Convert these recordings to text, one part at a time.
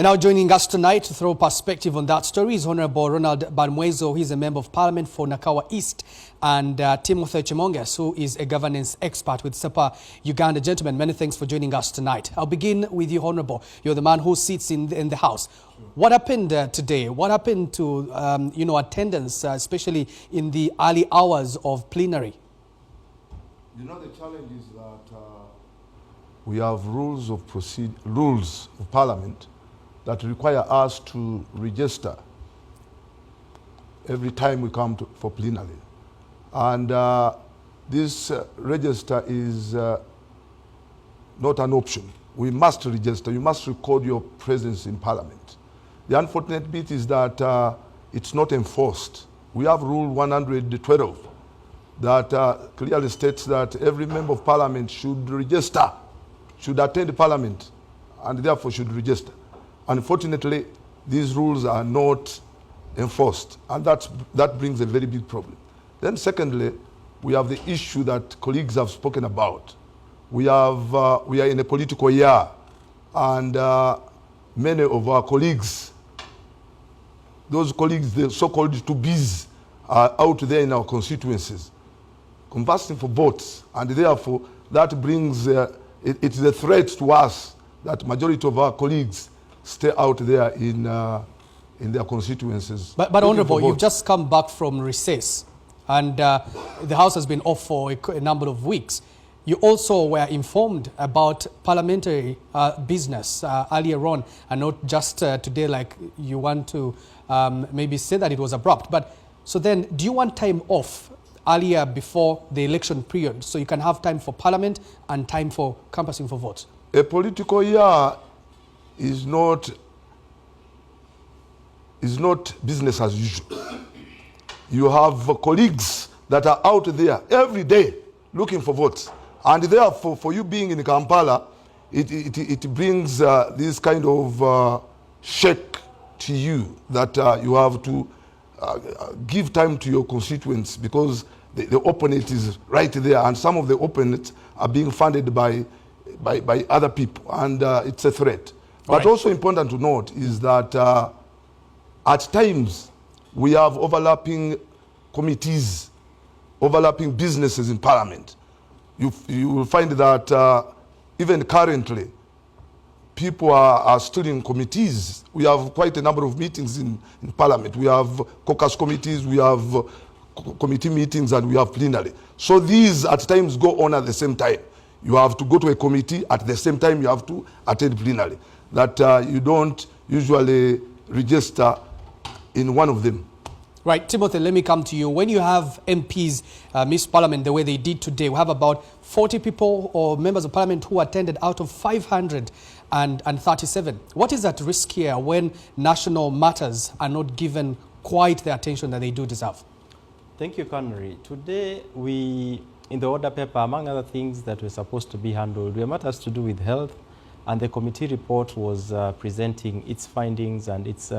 And now joining us tonight to throw perspective on that story is Honorable Ronald Barmwezo. He's a member of parliament for Nakawa East, and Timothy Chimonges, who is a governance expert with SEPA Uganda. Gentlemen, many thanks for joining us tonight. I'll begin with you, Honorable. You're the man who sits in the House. What happened today? What happened to attendance, especially in the early hours of plenary? You know, the challenge is that we have rules of parliament that require us to register every time we come for plenary. And this register is not an option. We must register. You must record your presence in parliament. The unfortunate bit is that it's not enforced. We have Rule 112 that clearly states that every member of parliament should register, should attend parliament, and therefore should register. Unfortunately, these rules are not enforced, and that brings a very big problem. Then secondly, we have the issue that colleagues have spoken about. We are in a political year, and many of our colleagues, those colleagues, the so-called to-bes, are out there in our constituencies, canvassing for votes, and therefore that brings, it's a threat to us that majority of our colleagues stay out there in their constituencies. But Honourable, you've just come back from recess, and the House has been off for a number of weeks. You also were informed about parliamentary business earlier on, and not just today, like you want to maybe say that it was abrupt. But so then, do you want time off earlier before the election period so you can have time for parliament and time for canvassing for votes? A political year is not business as usual. You have colleagues that are out there every day looking for votes, and therefore for you being in Kampala, it brings this kind of shake to you that you have to give time to your constituents, because the opponent is right there, and some of the opponents are being funded by other people, and it's a threat. But also important to note is that at times we have overlapping committees, overlapping businesses in parliament. You will find that even currently people are still in committees. We have quite a number of meetings in parliament. We have caucus committees, we have committee meetings, and we have plenary. So these at times go on at the same time. You have to go to a committee at the same time you have to attend plenary. That you don't usually register in one of them. Right, Timothy, let me come to you. When you have MPs miss parliament the way they did today, we have about 40 people or members of parliament who attended out of 537. What is at risk here when national matters are not given quite the attention that they do deserve? Thank you, Connery. Today, in the order paper, among other things that were supposed to be handled, were matters to do with health, and the committee report was presenting its findings and its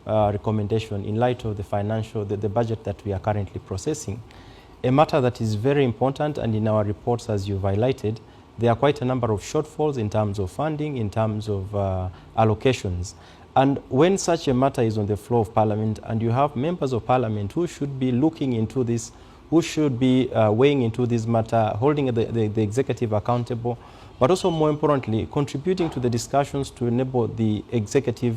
recommendation in light of the budget that we are currently processing. A matter that is very important, and in our reports, as you've highlighted, there are quite a number of shortfalls in terms of funding, in terms of allocations. And when such a matter is on the floor of parliament, and you have members of parliament who should be looking into this, who should be weighing into this matter, holding the executive accountable, but also more importantly, contributing to the discussions to enable the executive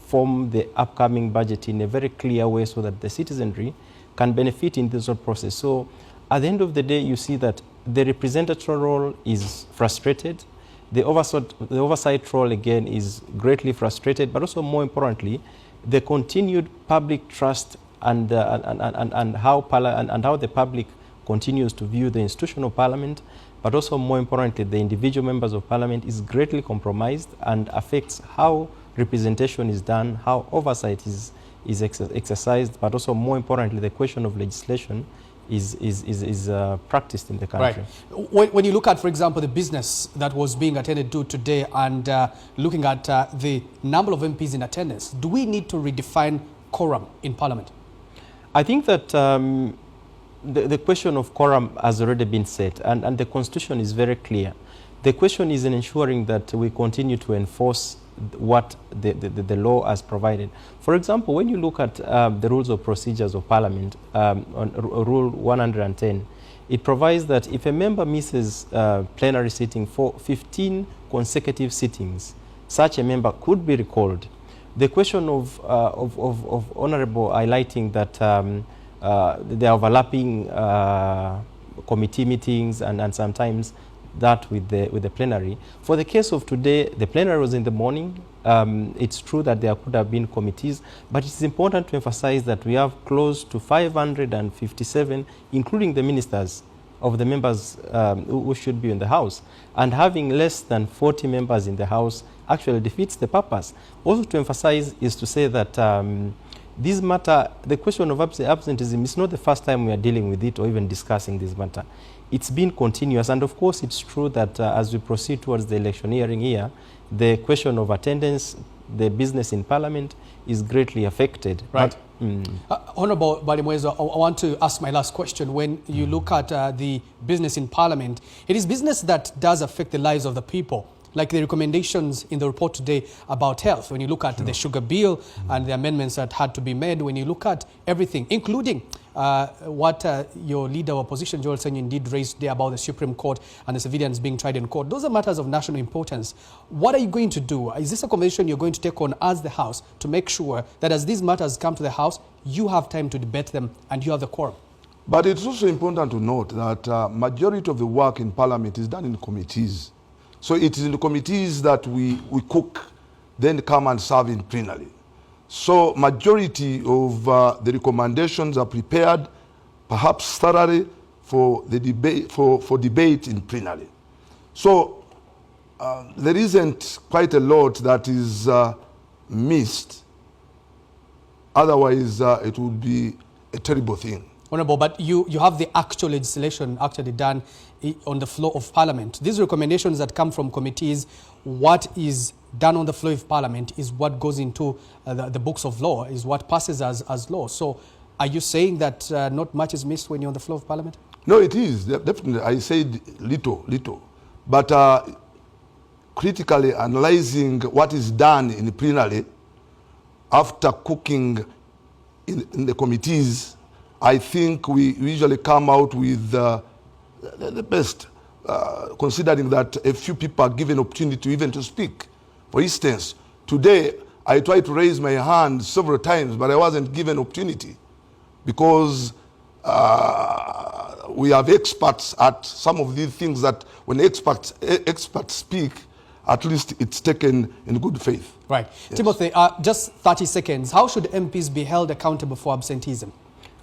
form the upcoming budget in a very clear way so that the citizenry can benefit in this whole process. So at the end of the day, you see that the representative role is frustrated. The oversight role again is greatly frustrated, but also more importantly, the continued public trust and how the public continues to view the institution of parliament, but also more importantly, the individual members of parliament is greatly compromised and affects how representation is done, how oversight is exercised, but also more importantly, the question of legislation is practiced in the country. Right. When you look at, for example, the business that was being attended to today, and looking at the number of MPs in attendance, do we need to redefine quorum in parliament? I think that the question of quorum has already been set, and the Constitution is very clear. The question is in ensuring that we continue to enforce what the law has provided. For example, when you look at the rules of procedures of Parliament, on Rule 110, it provides that if a member misses plenary sitting for 15 consecutive sittings, such a member could be recalled. The question of Honourable highlighting that there are overlapping committee meetings and sometimes that with the plenary. For the case of today, the plenary was in the morning. It's true that there could have been committees, but it's important to emphasize that we have close to 557, including the ministers, of the members who should be in the House. And having less than 40 members in the House actually defeats the purpose. Also to emphasize is to say that this matter, the question of absenteeism, is not the first time we are dealing with it or even discussing this matter. It's been continuous, and of course it's true that as we proceed towards the electioneering year, the question of attendance, the business in Parliament, is greatly affected. Right. Honourable Balimwezo, I want to ask my last question. When you look at the business in Parliament, it is business that does affect the lives of the people, like the recommendations in the report today about health. When you look at the sugar bill and the amendments that had to be made, when you look at everything, including what your leader of opposition, Joel Senyin, did raise today about the Supreme Court and the civilians being tried in court. Those are matters of national importance. What are you going to do? Is this a conversation you're going to take on as the House to make sure that as these matters come to the House, you have time to debate them and you have the quorum? But it's also important to note that majority of the work in Parliament is done in committees. So it is in the committees that we cook, then come and serve in plenary. So majority of the recommendations are prepared, perhaps thoroughly, for the debate for debate in plenary. So there isn't quite a lot that is missed. Otherwise, it would be a terrible thing. Honourable, but you have the actual legislation actually done on the floor of Parliament. These recommendations that come from committees, what is done on the floor of Parliament is what goes into the books of law, is what passes as law. So are you saying that not much is missed when you're on the floor of Parliament? No, it is. Definitely. I said little. But critically analyzing what is done in the plenary after cooking in the committees, I think we usually come out with the best, considering that a few people are given opportunity even to speak. For instance, today I tried to raise my hand several times, but I wasn't given opportunity because we have experts at some of these things that when experts speak, at least it's taken in good faith. Right. Yes. Timothy, just 30 seconds. How should MPs be held accountable for absenteeism?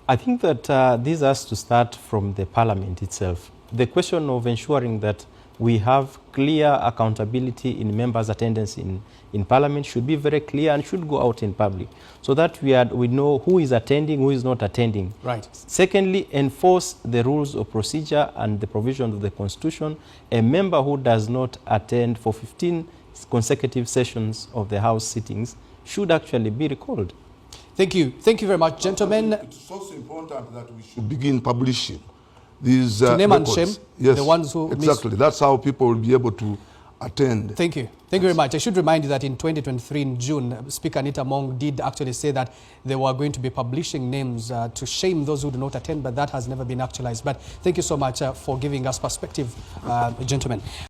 I think that this has to start from the Parliament itself. The question of ensuring that we have clear accountability in members' attendance in Parliament should be very clear and should go out in public so that we know who is attending, who is not attending. Right. Secondly, enforce the rules of procedure and the provisions of the Constitution. A member who does not attend for 15 consecutive sessions of the House sittings should actually be recalled. Thank you. Thank you very much, gentlemen. It's also important that we should begin publishing these to name records. and shame Yes, the ones who exactly. That's how people will be able to attend. Thank you. Thank you very much. I should remind you that in 2023, in June, Speaker Anita Mong did actually say that they were going to be publishing names to shame those who do not attend, but that has never been actualized. But thank you so much for giving us perspective, gentlemen.